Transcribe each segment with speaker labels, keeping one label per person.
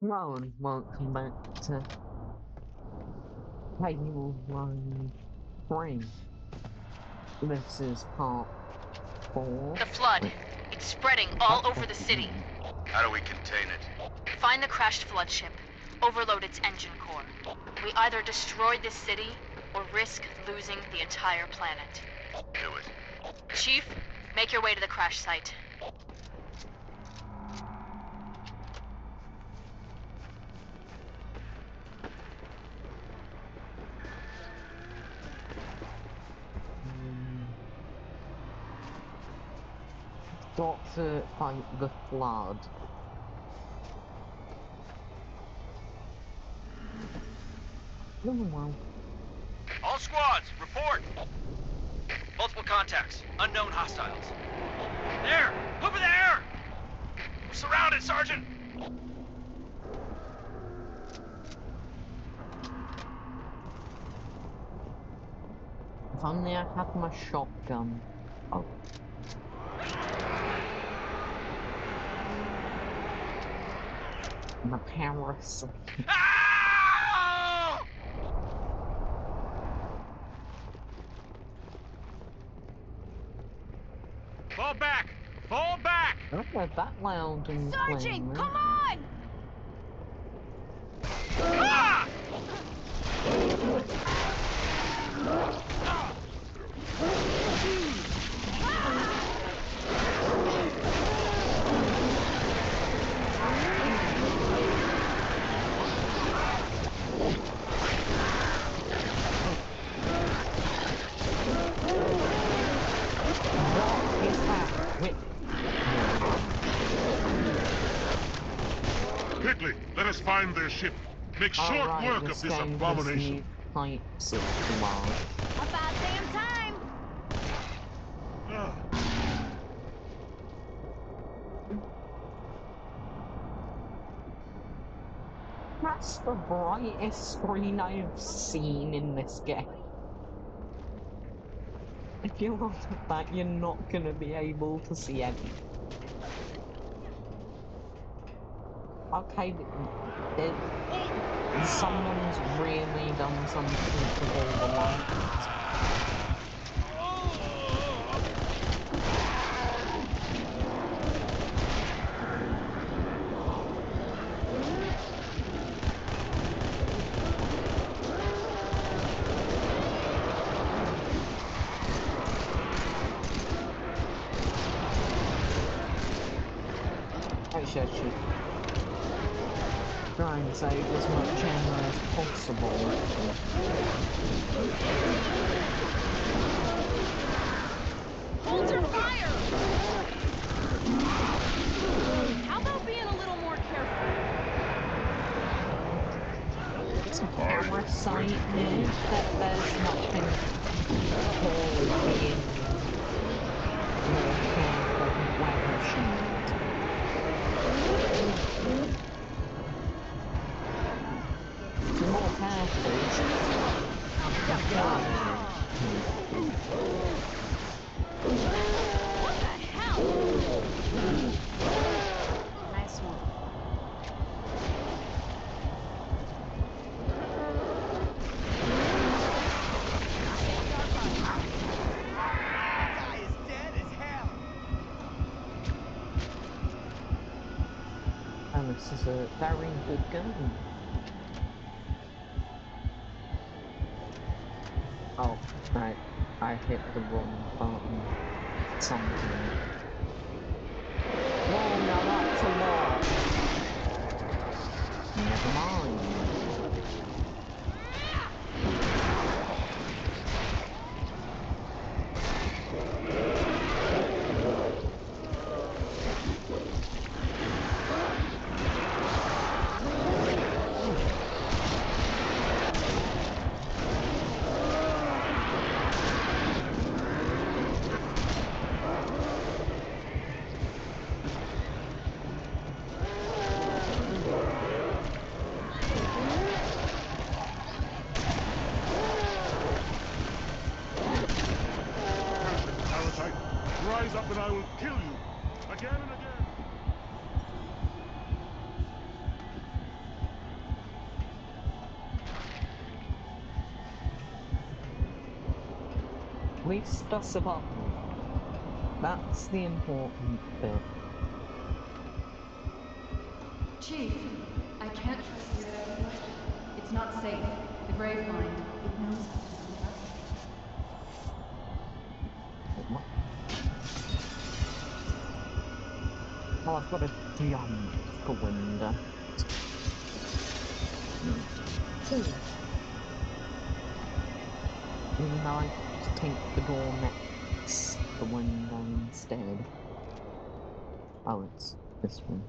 Speaker 1: Hello and welcome back to Halo 3. This is part 4.
Speaker 2: The flood. It's spreading all over the city.
Speaker 3: How do we contain it?
Speaker 2: Find the crashed flood ship. Overload its engine core. We either destroy this city or risk losing the entire planet.
Speaker 3: Do it.
Speaker 2: Chief, make your way to the crash site.
Speaker 1: Got to fight the flood. Oh well.
Speaker 4: All squads, report! Multiple contacts. Unknown hostiles. There! Over there! We're surrounded, Sergeant!
Speaker 1: If only I had my shotgun. Oh. My parasite.
Speaker 4: Ah! Fall back! Fall back!
Speaker 1: I don't know that loud and clear.
Speaker 2: Sergeant, come on!
Speaker 4: Ah!
Speaker 1: What is that? Wait.
Speaker 5: Quickly, let us find their ship. Make short
Speaker 1: Alright,
Speaker 5: work of this
Speaker 1: game
Speaker 5: abomination.
Speaker 1: new types of flood.
Speaker 2: About damn time!
Speaker 5: Ah,
Speaker 1: That's the brightest screen I have seen in this game. If you look at that, you're not going to be able to see anything. Okay, someone's really done something to all the lights. I should try and save as much ammo as possible.
Speaker 2: Hold your fire! How about being a little more careful?
Speaker 1: It's a parasite is that there's nothing called being more careful where I should. More careful.
Speaker 2: What the hell? Nice one.
Speaker 4: Guy is dead as hell!
Speaker 1: And this is a very good gun. Oh, right. I hit the wrong button. Something. Whoa, now that's a lot. Never mind. At least I survived. That's the important bit.
Speaker 6: Chief, I can't trust you. It's not safe. The Grave Mind, it knows how to do that.
Speaker 1: What? Oh, I've got to jump for window. Even though I just take the door next the window instead. Oh, it's this one.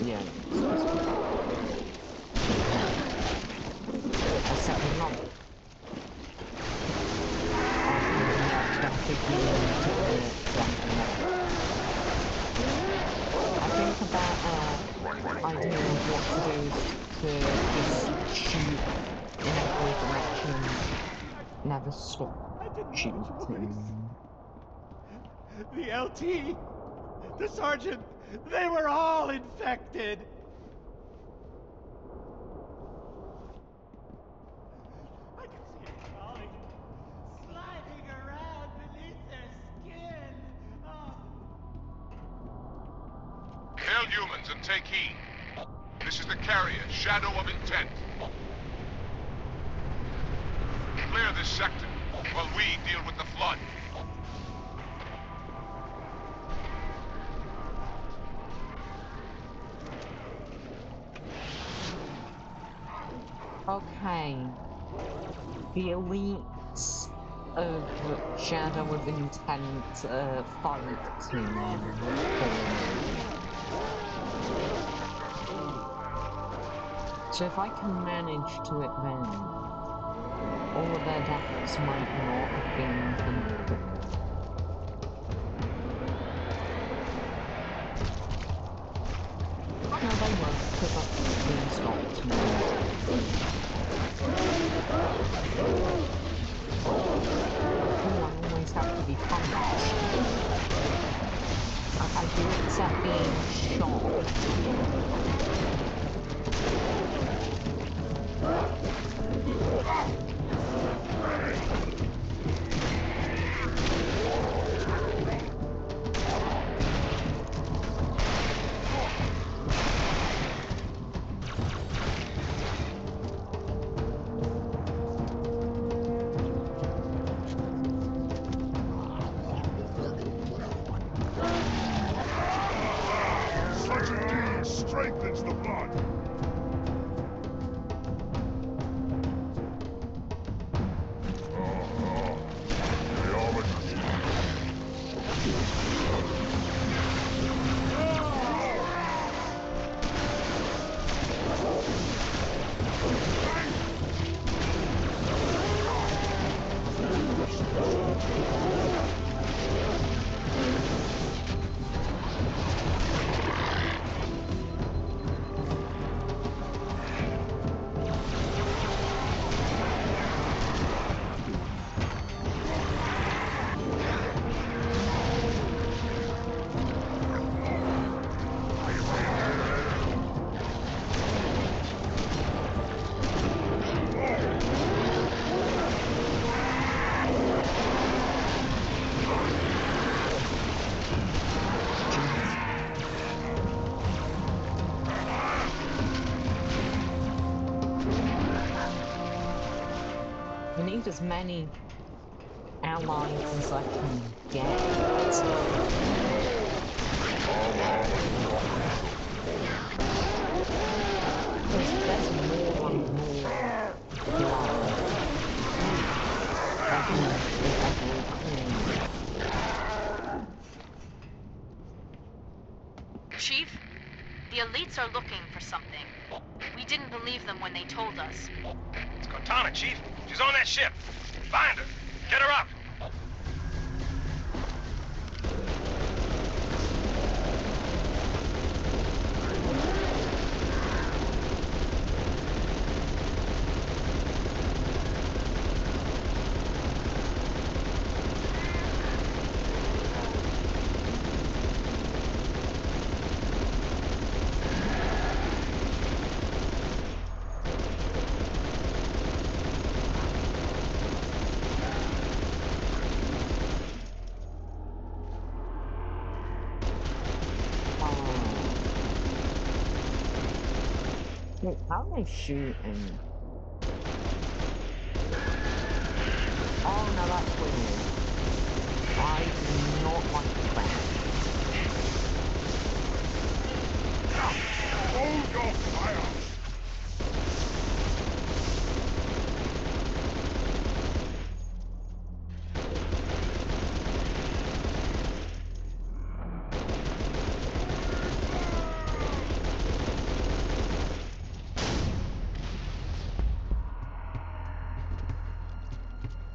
Speaker 1: Yeah, it's this one. Except I'm not. I think a better idea of what to do is to just shoot in every direction, never stop
Speaker 4: I didn't
Speaker 1: shooting.
Speaker 4: The LT, the sergeant, they were all infected. I can see it crawling, sliding around beneath their skin. Oh.
Speaker 5: Hail humans and take heed. This is the carrier, Shadow of Intent. Clear this sector while we deal with the flood.
Speaker 1: Okay. The elites of Shadow of Intent fighting. So if I can manage to event, all of their deaths might not have been hindered. No, they won't, because I've been stopped. Oh, I always have to be punished. I do accept being shot.
Speaker 5: Such a deed strengthens the blood.
Speaker 1: I need as many allies as I can get. Because there's more and more blood. Every corner.
Speaker 2: Chief, the elites are looking for something. We didn't believe them when they told us.
Speaker 3: It's Cortana, Chief. She's on that ship. Find her. Get her up.
Speaker 1: Wait, how are they shooting? Oh no, that's weird. I do not like that.
Speaker 5: Hold your fire!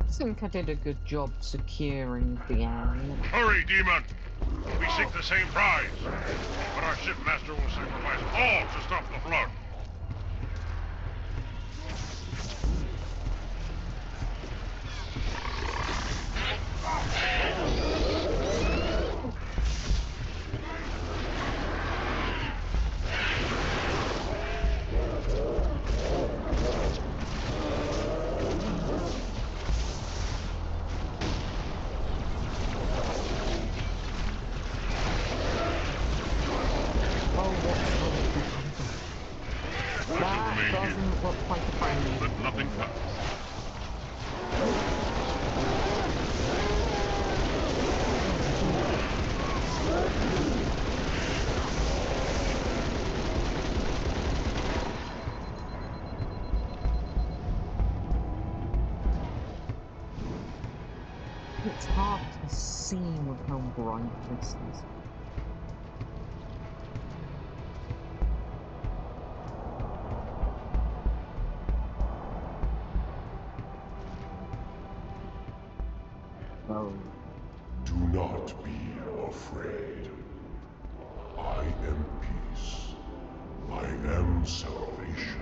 Speaker 1: I think I did a good job securing the area.
Speaker 5: Hurry, demon! We seek the same prize, but our shipmaster will sacrifice all to stop the flood.
Speaker 1: Oh, what's that doesn't look like a friend.
Speaker 5: Let nothing pass.
Speaker 1: It's hard to see with how bright this is. Oh.
Speaker 7: Do not be afraid. I am peace. I am salvation.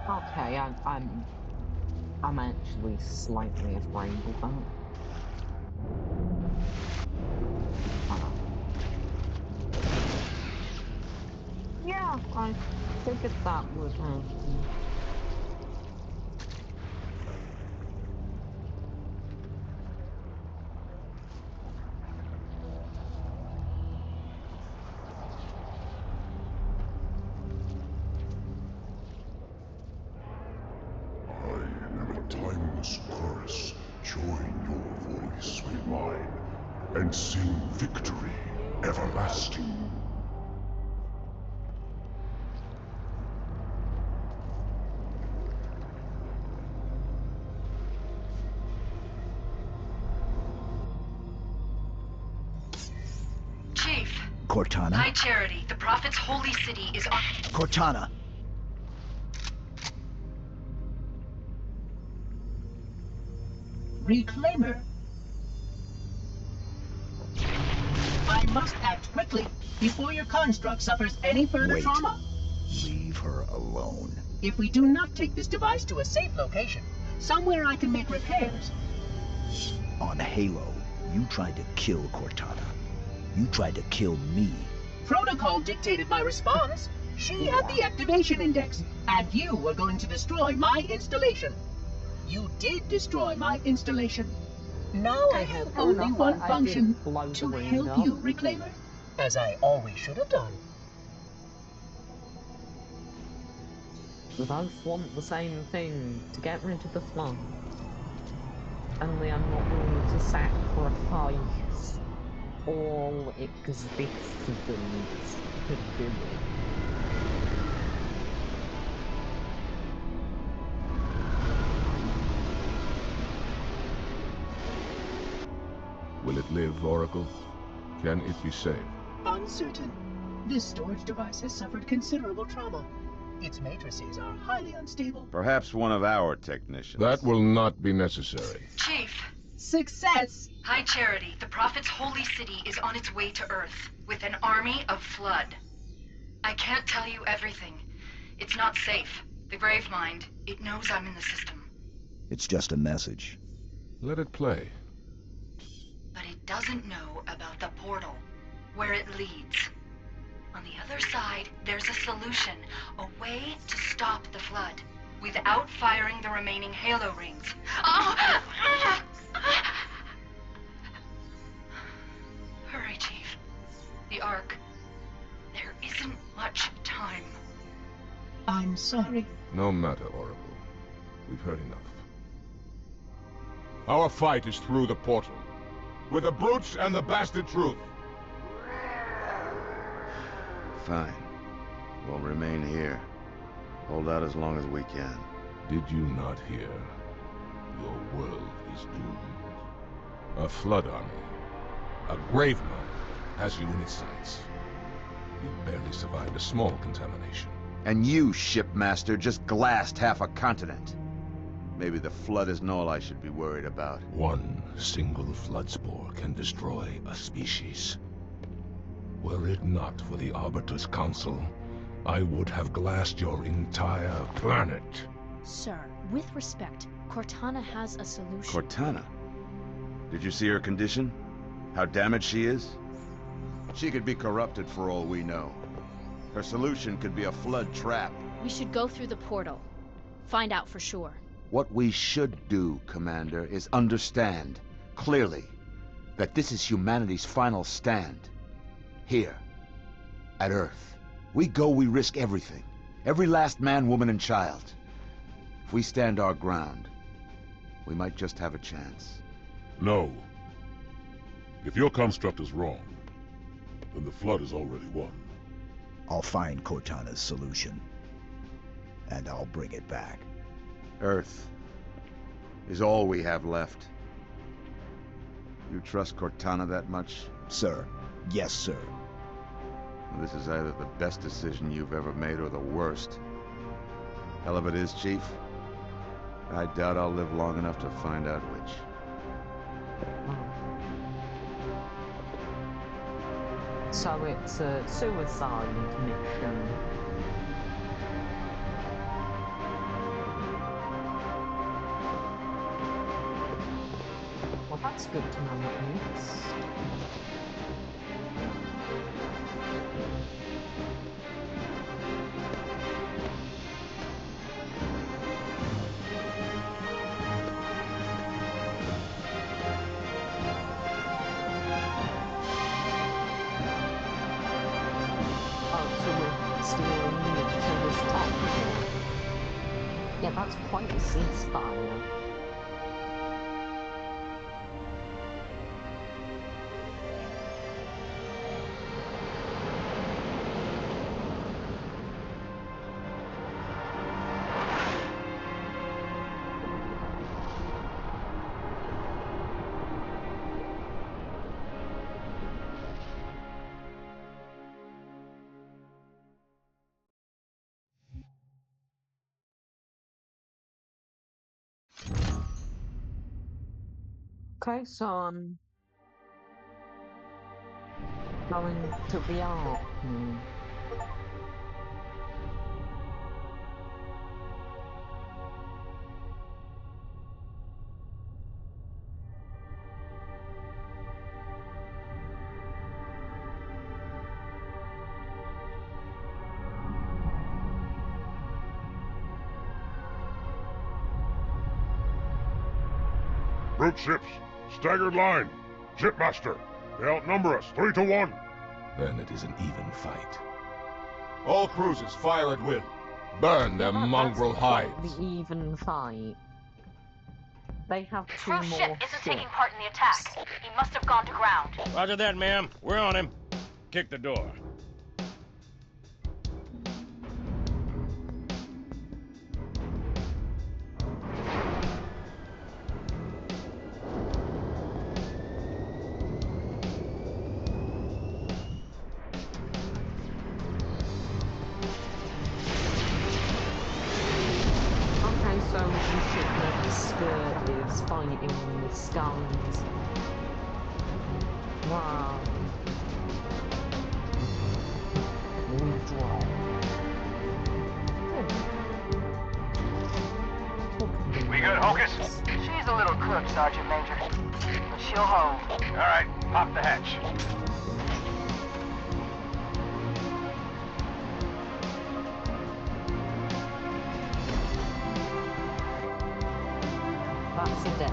Speaker 1: Okay, I'm actually slightly afraid of that. Yeah, I figured that would happen.
Speaker 7: I am a timeless chorus. Join your voice with mine and sing victory everlasting.
Speaker 2: Chief,
Speaker 8: Cortana?
Speaker 2: High Charity, the Prophet's holy city is on...
Speaker 8: Cortana!
Speaker 9: Reclaimer. I must act quickly before your construct suffers any further
Speaker 8: Wait.
Speaker 9: trauma.
Speaker 8: Leave her alone.
Speaker 9: If we do not take this device to a safe location, somewhere I can make repairs.
Speaker 8: On Halo, you tried to kill Cortana. You tried to kill me.
Speaker 9: Protocol dictated my response. She had the activation index, and you were going to destroy my installation. You did destroy my installation. Now I have only
Speaker 1: enough,
Speaker 9: one
Speaker 1: I
Speaker 9: function,
Speaker 1: did blow the
Speaker 9: to
Speaker 1: ring
Speaker 9: help
Speaker 1: up.
Speaker 9: you, Reclaimer. As I always should have done.
Speaker 1: We both want the same thing, to get rid of the flood. Only I'm not willing to sacrifice all existence to do it.
Speaker 10: Will it live, Oracle? Can it be saved?
Speaker 9: Uncertain. This storage device has suffered considerable trauma. Its matrices are highly unstable.
Speaker 11: Perhaps one of our technicians.
Speaker 10: That will not be necessary.
Speaker 2: Chief,
Speaker 9: Success!
Speaker 2: High Charity, the Prophet's holy city is on its way to Earth, with an army of Flood. I can't tell you everything. It's not safe. The Gravemind, it knows I'm in the system.
Speaker 8: It's just a message.
Speaker 10: Let it play.
Speaker 2: But it doesn't know about the portal, where it leads. On the other side, there's a solution, a way to stop the flood. without firing the remaining Halo rings. Hurry, Chief. The Ark. There isn't much time.
Speaker 9: I'm sorry.
Speaker 10: No matter, Oracle. We've heard enough. Our fight is through the portal. With the brutes and the bastard truth.
Speaker 11: Fine. We'll remain here. Hold out as long as we can.
Speaker 10: Did you not hear? Your world is doomed. A flood army, a grave mine, has you in its sights. You barely survived a small contamination.
Speaker 11: And you, shipmaster, just glassed half a continent. Maybe the flood isn't all I should be worried about.
Speaker 10: One single flood spore can destroy a species. Were it not for the Arbiter's Council, I would have glassed your entire planet.
Speaker 12: Sir, with respect, Cortana has a solution.
Speaker 11: Cortana? Did you see her condition? How damaged she is? She could be corrupted for all we know. Her solution could be a flood trap.
Speaker 12: We should go through the portal. Find out for sure.
Speaker 11: What we should do, Commander, is understand, clearly, that this is humanity's final stand. Here, at Earth. We go, we risk everything. Every last man, woman, and child. If we stand our ground, we might just have a chance.
Speaker 7: No. If your construct is wrong, then the Flood is already won.
Speaker 8: I'll find Cortana's solution. And I'll bring it back.
Speaker 11: Earth is all we have left. You trust Cortana that much?
Speaker 8: Sir. Yes, sir.
Speaker 11: This is either the best decision you've ever made or the worst. Hell of it is, Chief. I doubt I'll live long enough to find out which.
Speaker 1: So it's a suicide mission. Well, that's good to know at least. Yeah, that's quite a ceasefire. Okay, so I'm going to the Ark now.
Speaker 7: Brute ships, staggered line. Shipmaster, they outnumber us 3-1.
Speaker 10: Then it is an even fight.
Speaker 5: All cruisers, fire at will.
Speaker 10: Burn their mongrel hides.
Speaker 1: The even fight. They have two
Speaker 13: Cruise
Speaker 1: more
Speaker 13: ship isn't taking part in the attack. He must have gone to ground.
Speaker 3: Roger that, ma'am. We're on him. Kick the door.
Speaker 1: Is fighting in the skies. Wow. We drop.
Speaker 3: We good, Hocus?
Speaker 13: She's a little crook, Sergeant Major. But she'll hold.
Speaker 3: All right, pop the hatch.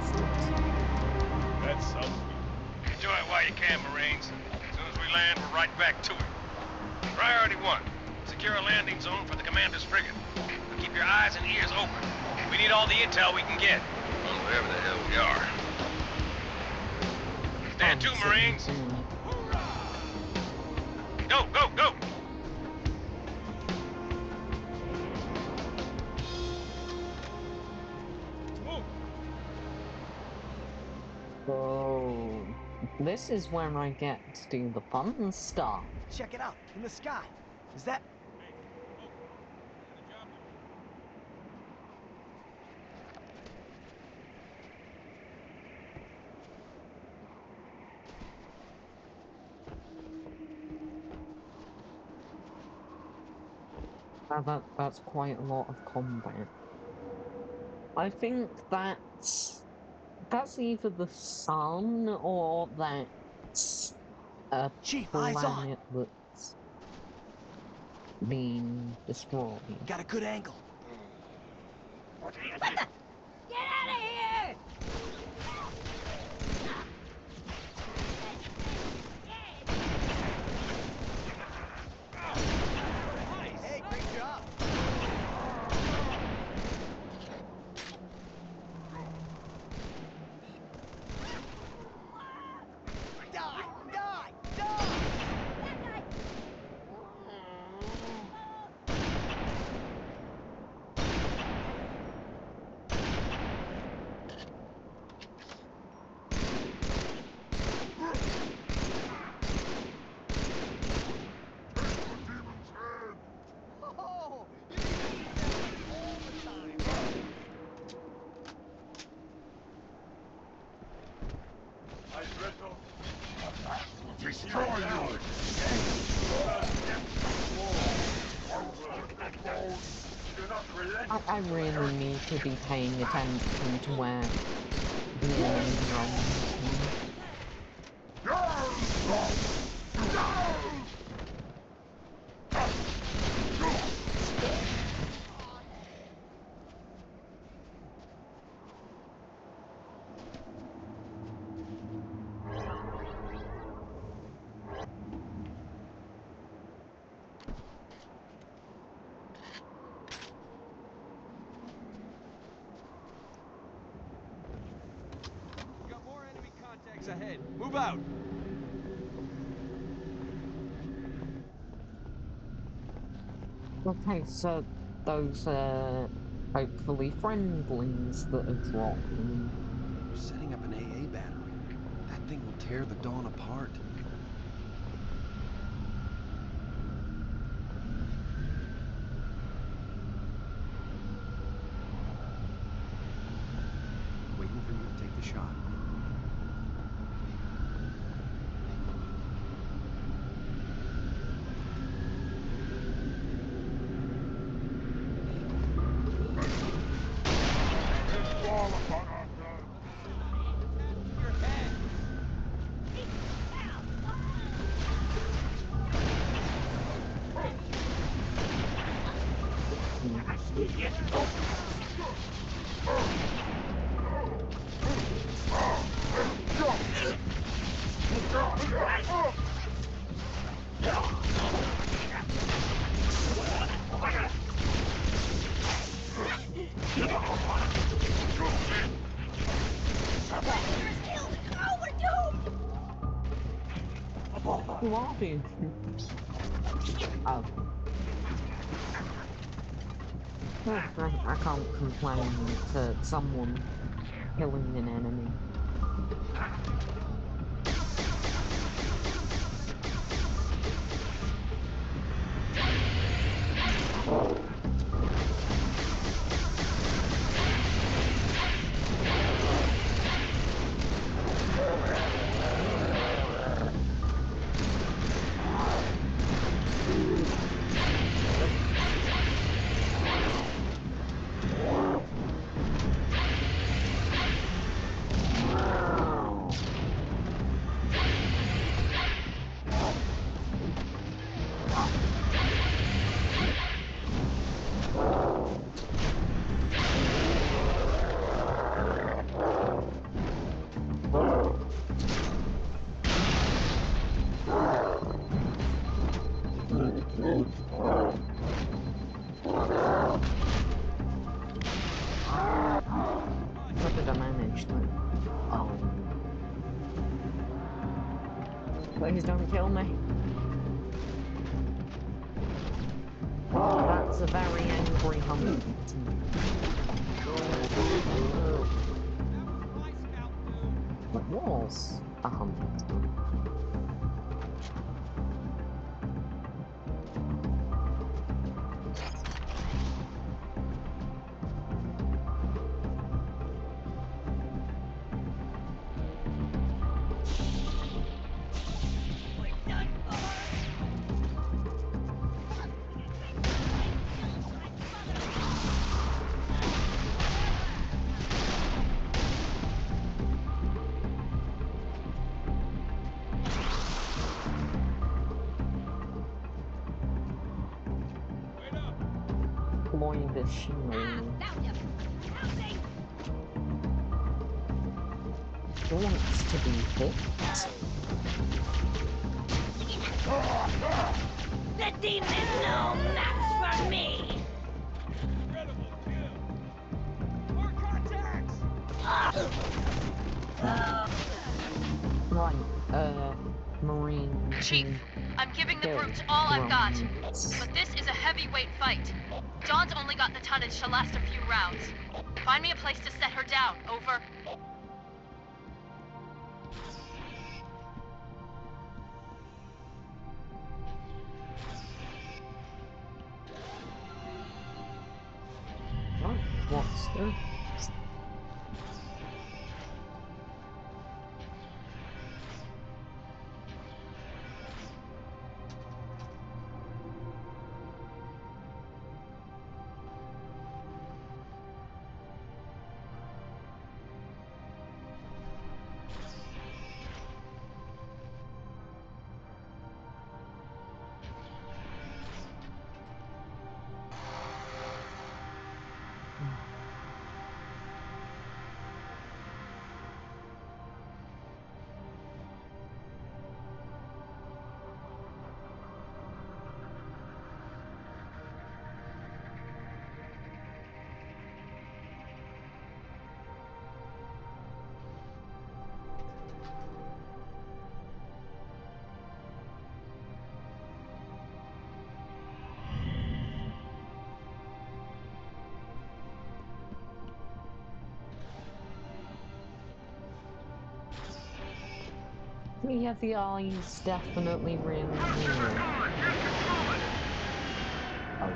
Speaker 1: pleasant.
Speaker 3: That sounds good. Enjoy it while you can, Marines. As soon as we land, we're right back to it. Priority 1. Secure a landing zone for the commander's frigate. Now keep your eyes and ears open. We need all the intel we can get. On wherever the hell we are. Stand to, Marines. Go, go, go!
Speaker 1: So, this is where I get to do the fun stuff.
Speaker 4: Check it out, in the sky. Is that...
Speaker 1: That's quite a lot of combat. I think that's either the sun or that's a
Speaker 4: Chief, eyes on.
Speaker 1: planet that's being destroyed.
Speaker 4: Got a good angle.
Speaker 14: What the? Get out of here!
Speaker 4: Hey, great job. Die! Die! Die! Oh, you need that all the time.
Speaker 7: Destroy you!
Speaker 1: I really need to be paying attention to where the enemy roams.
Speaker 4: We got more enemy contacts ahead. Move out.
Speaker 1: Okay, so those hopefully friendlies that are dropping.
Speaker 4: We're setting up an AA battery. That thing will tear the Dawn apart. Waiting for you to take the shot. Your head.
Speaker 1: Who are you? Oh. I can't complain to someone killing an enemy. actually. Oh. Please don't kill me. Oh, that's a very angry hunt. It was a hunt. Deploy the shield. He wants to be hit.
Speaker 14: The demon is no match for me! More contacts!
Speaker 1: Right, Marine.
Speaker 15: Chief, I'm giving the brutes all I've got. But this is a heavyweight fight. Dawn's only got the tonnage to last a few rounds. Find me a place to set her down. Over.
Speaker 1: Right, what's this? Yeah, the eyes definitely ring here. Oh.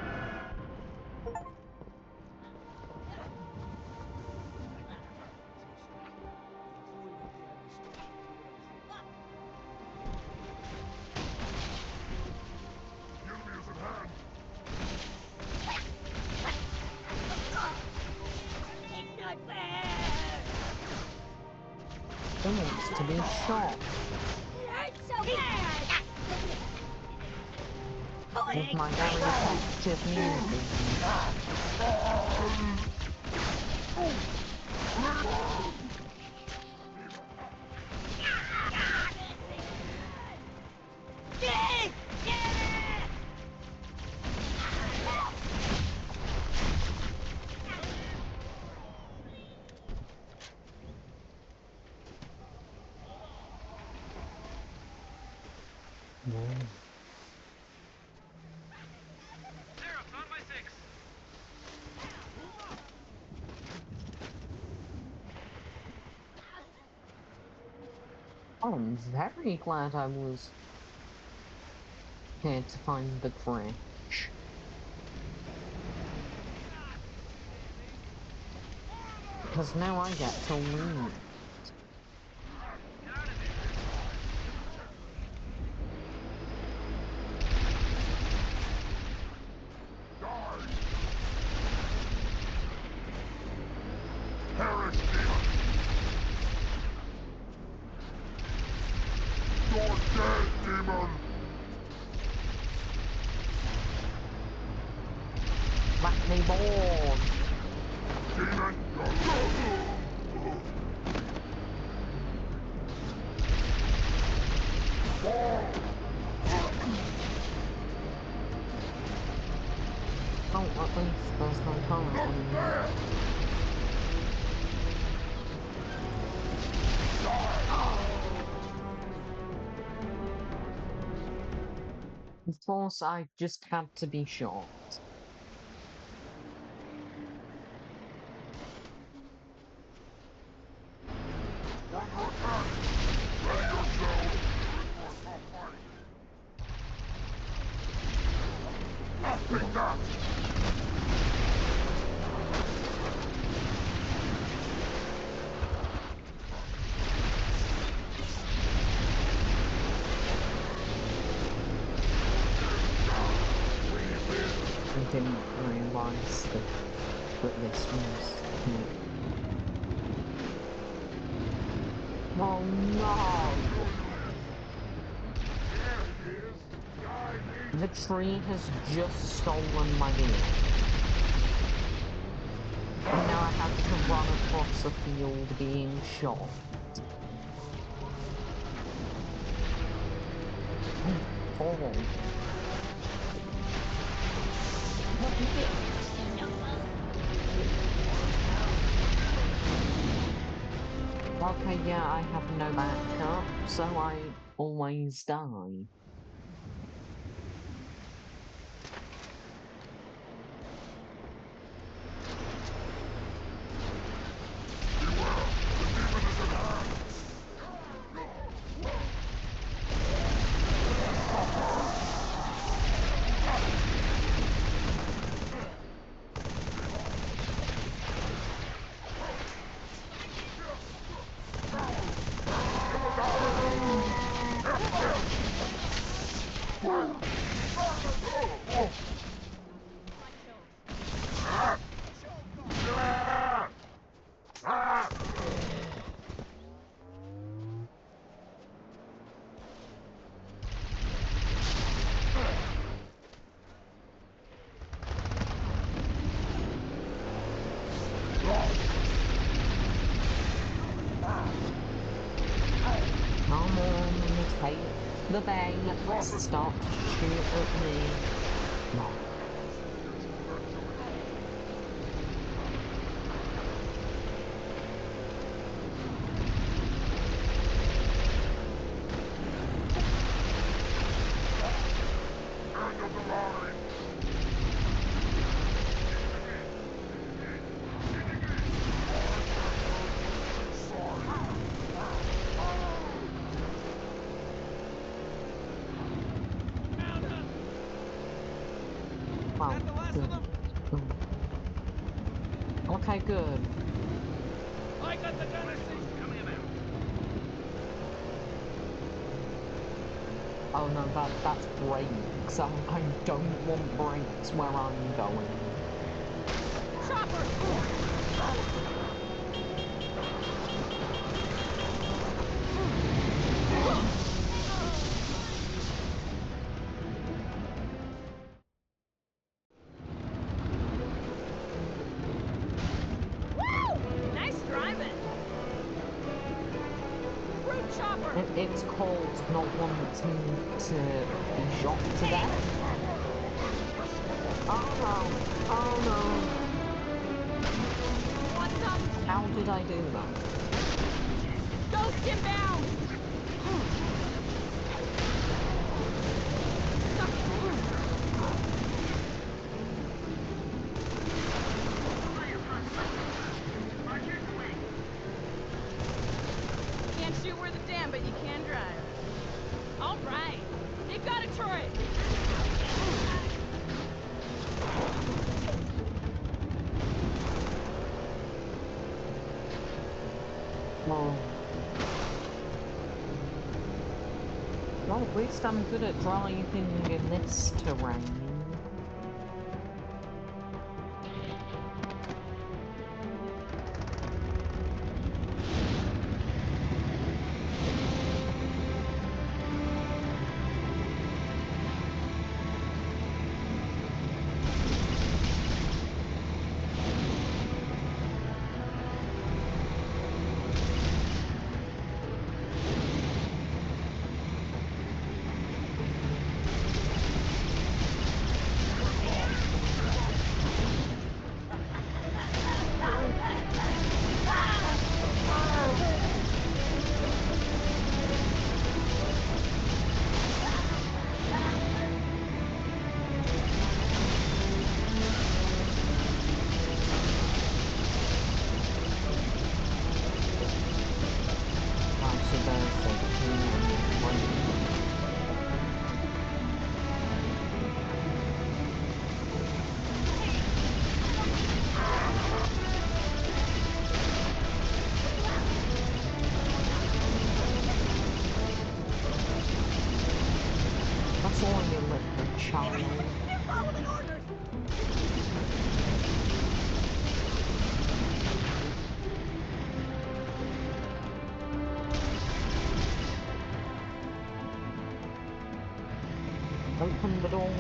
Speaker 14: It's not fair!
Speaker 1: He wants to be shot.
Speaker 14: It hurts so bad!
Speaker 1: With my very effective music. I'm very glad I was here to find the crash. Because now I get to leave.
Speaker 7: Perish, demon! You're dead, demon!
Speaker 1: Let me board!
Speaker 7: Demon, you're
Speaker 1: Of course, I just had to be shot.
Speaker 5: One more time! Ready yourselves! Take that!
Speaker 1: I didn't realise that this was me. Oh no! The tree has just stolen my vehicle. And now I have to run across a field being shot. Oh. Okay, yeah, I have no backup, so I always die. Come on, take the bait, stop shooting at me. No. Wow. Okay, good.
Speaker 4: I got the gun. Come here now.
Speaker 1: Oh no, that's brakes. I don't want brakes where I'm going.
Speaker 4: Chopper! Nice driving! Root chopper!
Speaker 1: It's called not wanting to be shot to death. Oh no! Oh no!
Speaker 4: What's up?
Speaker 1: How did I do that?
Speaker 4: Ghost inbound! Can't shoot worth a damn, but you can drive. All right. They've got a turret!
Speaker 1: Well, at least I'm good at driving in this terrain. open the door.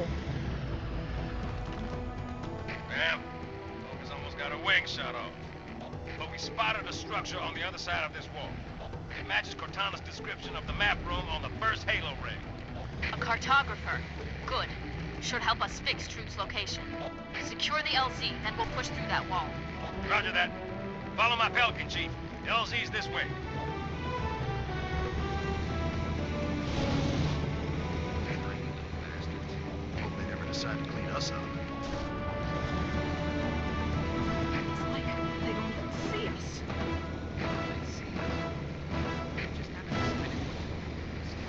Speaker 3: Damn. Locust almost got her wing shot off. But we spotted a structure on the other side of this wall. It matches Cortana's description of the map room on the first Halo ray.
Speaker 15: A cartographer. Good. Should help us fix Truth's location. Secure the LZ, then we'll push through that wall.
Speaker 3: Roger that. Follow my Pelican, Chief. The LZ's this way.
Speaker 16: Hope they never decide to clean us up.
Speaker 14: It's like they don't even see us. They see us. They just haven't decided what to do.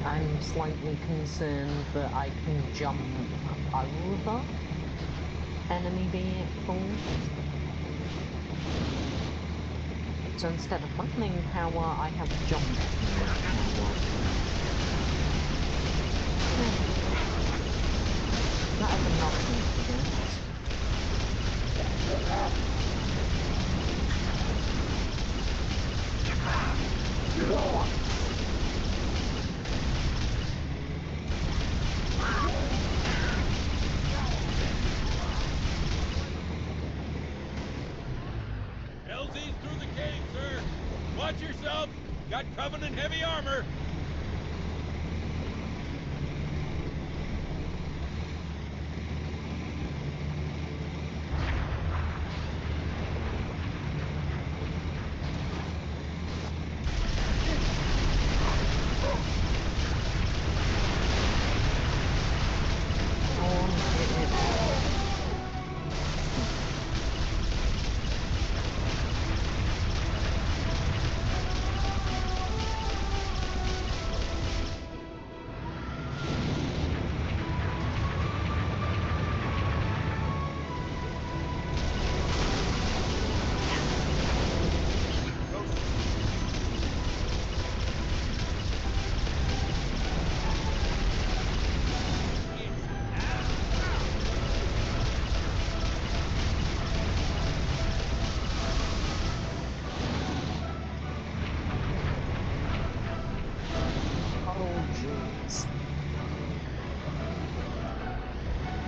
Speaker 1: I'm slightly concerned that I can jump over enemy vehicles. So instead of lightning power, I have jumping power. That is enough for this.
Speaker 4: LZ's through the cave, sir. Watch yourself. Got Covenant heavy armor.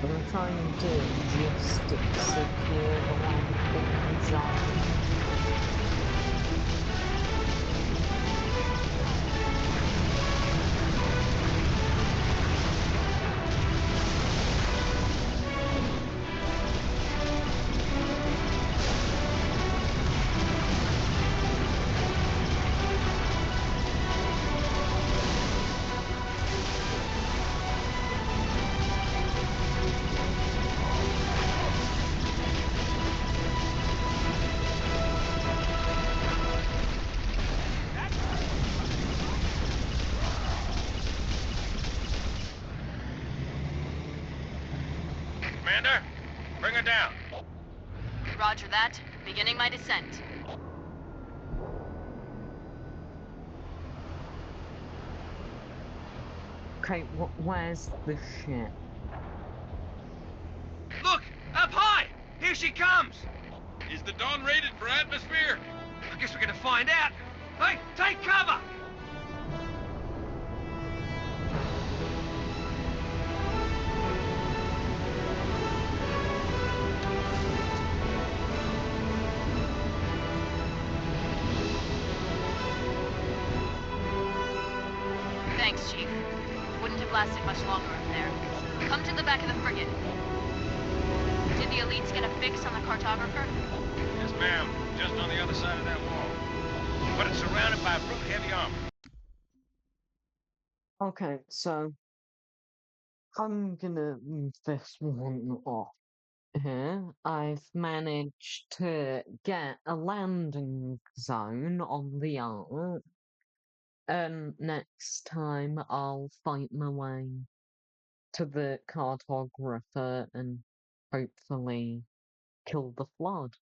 Speaker 1: I'm trying to just secure the landing zone.
Speaker 3: Commander, bring her down.
Speaker 15: Roger that. Beginning my descent.
Speaker 1: Okay, where's the ship?
Speaker 3: Look! Up high! Here she comes!
Speaker 4: Is the Dawn rated for atmosphere?
Speaker 3: I guess we're gonna find out. Hey, take cover!
Speaker 15: Thanks, Chief. Wouldn't have lasted much longer up there. Come to the back of the frigate. Did the elites get a fix on the cartographer?
Speaker 3: Yes, ma'am. Just on the other side of that wall. But it's surrounded by brute heavy armor.
Speaker 1: Okay, so I'm gonna move this one off here. I've managed to get a landing zone on the Ark. Next time I'll fight my way to the cartographer and hopefully kill the Flood.